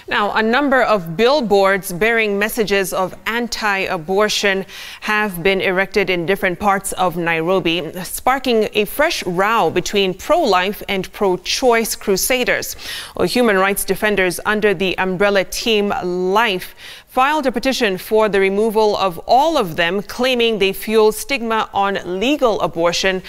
Now, a number of billboards bearing messages of anti-abortion have been erected in different parts of Nairobi, sparking a fresh row between pro-life and pro-choice crusaders. Well, human rights defenders under the umbrella Team Life filed a petition for the removal of all of them, claiming they fuel stigma on legal abortion,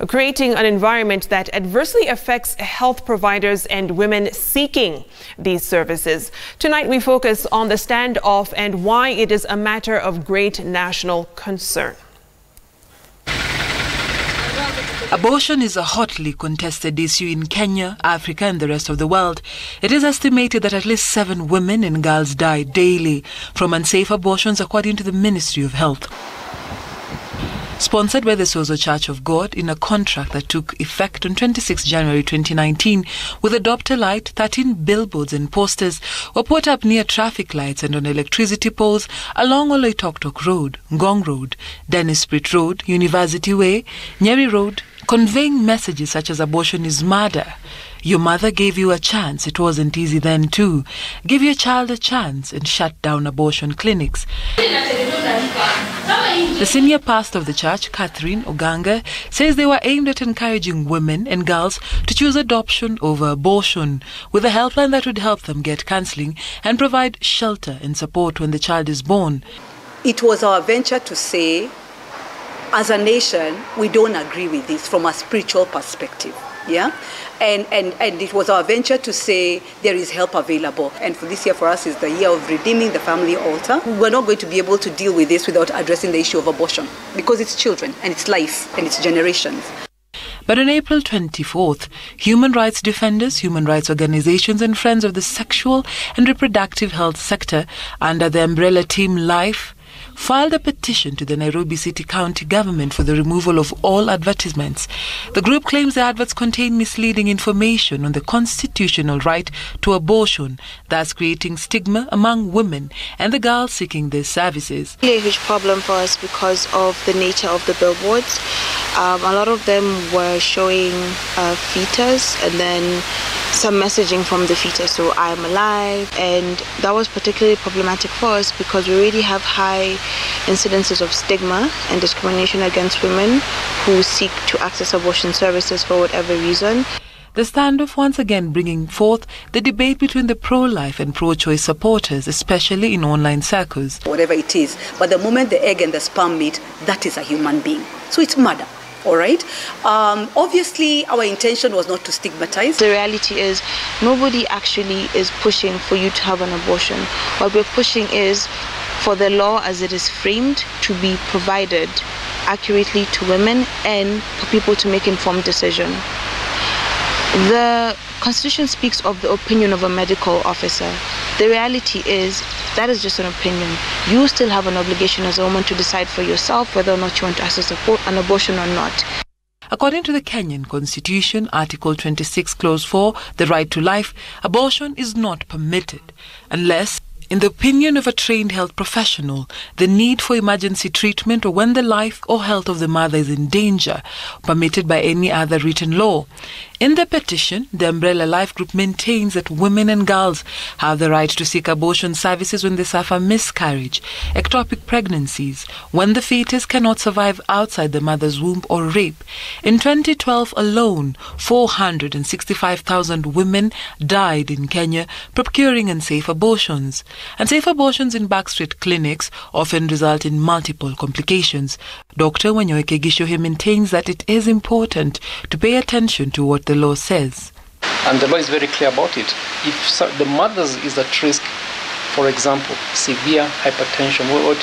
creating an environment that adversely affects health providers and women seeking these services. Tonight, we focus on the standoff and why it is a matter of great national concern. Abortion is a hotly contested issue in Kenya, Africa and the rest of the world. It is estimated that at least 7 women and girls die daily from unsafe abortions, according to the Ministry of Health. Sponsored by the Sozo Church of God in a contract that took effect on 26 January 2019, with Adopt a Light, 13 billboards and posters were put up near traffic lights and on electricity poles along Oloitoktok Road, Ngong Road, Dennis Street Road, University Way, Nyeri Road, conveying messages such as abortion is murder. Your mother gave you a chance, it wasn't easy then too. Give your child a chance and shut down abortion clinics. The senior pastor of the church, Catherine Oganga, says they were aimed at encouraging women and girls to choose adoption over abortion, with a helpline that would help them get counseling and provide shelter and support when the child is born. It was our venture to say, as a nation, we don't agree with this from a spiritual perspective. Yeah, and it was our venture to say there is help available. And for this year, for us, is the year of redeeming the family altar. We're not going to be able to deal with this without addressing the issue of abortion, because it's children and it's life and it's generations. But on April 24th, human rights defenders, human rights organizations and friends of the sexual and reproductive health sector under the umbrella Team Life filed a petition to the Nairobi City County government for the removal of all advertisements. The group claims the adverts contain misleading information on the constitutional right to abortion, thus creating stigma among women and the girls seeking these services. A huge problem for us because of the nature of the billboards. A lot of them were showing fetus and then some messaging from the fetus, so I am alive, and that was particularly problematic for us because we already have high incidences of stigma and discrimination against women who seek to access abortion services for whatever reason. The standoff once again bringing forth the debate between the pro-life and pro-choice supporters, especially in online circles. Whatever it is, but the moment the egg and the sperm meet, that is a human being. So it's murder. All right. Obviously, our intention was not to stigmatize. The reality is nobody actually is pushing for you to have an abortion. What we're pushing is for the law as it is framed to be provided accurately to women and for people to make informed decision. The Constitution speaks of the opinion of a medical officer. The reality is that is just an opinion. You still have an obligation as a woman to decide for yourself whether or not you want to access an abortion or not. According to the Kenyan Constitution, Article 26, Clause 4, the right to life, abortion is not permitted unless, in the opinion of a trained health professional, the need for emergency treatment or when the life or health of the mother is in danger, permitted by any other written law. In the petition, the Umbrella Life Group maintains that women and girls have the right to seek abortion services when they suffer miscarriage, ectopic pregnancies, when the fetus cannot survive outside the mother's womb, or rape. In 2012 alone, 465,000 women died in Kenya procuring unsafe abortions. Unsafe abortions in backstreet clinics often result in multiple complications. Dr. Wanyoike Gishohe maintains that it is important to pay attention to what the law says. And the law is very clear about it. If the mother is at risk, for example, severe hypertension, what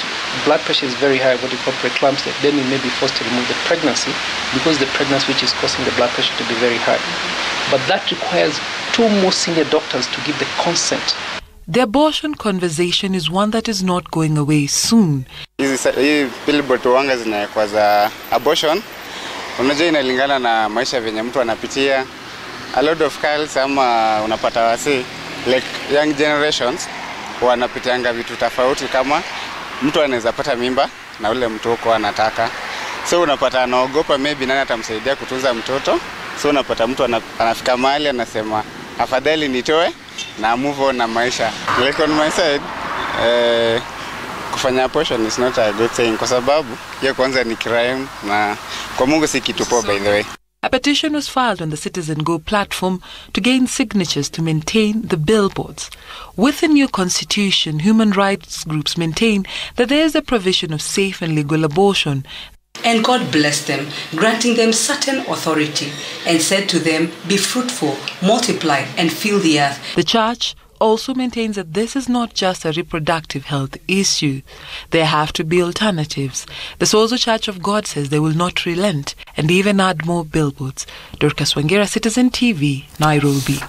blood pressure is very high, what we call preeclampsia, then we may be forced to remove the pregnancy because the pregnancy which is causing the blood pressure to be very high. But that requires 2 more senior doctors to give the consent. The abortion conversation is one that is not going away soon. Hii billboard wanga zinaekwa za abortion. Unajua inalingana na maisha venye mtu anapitia. A lot of girls ama unapata wasi like young generations wanapitianga vitu tofauti, kama mtu anaweza pata mimba na ule mtoko anataka. So unapata anaogopa maybe nani atamsaidia kutunza mtoto. So unapata mtu anafika mahali anasema afadhali nitoe na move on na maisha. Like on my side, kufanya abortion is not a good thing kwa sababu hiyo kwanza ni crime na kwa Mungu si kitu poa by the way. A petition was filed on the Citizen Go platform to gain signatures to maintain the billboards. With the new constitution, human rights groups maintain that there is a provision of safe and legal abortion. And God blessed them, granting them certain authority, and said to them, "Be fruitful, multiply, and fill the earth." The church also maintains that this is not just a reproductive health issue. There have to be alternatives. The Sozo Church of God says they will not relent and even add more billboards. Dorcas Wangera, Citizen TV, Nairobi.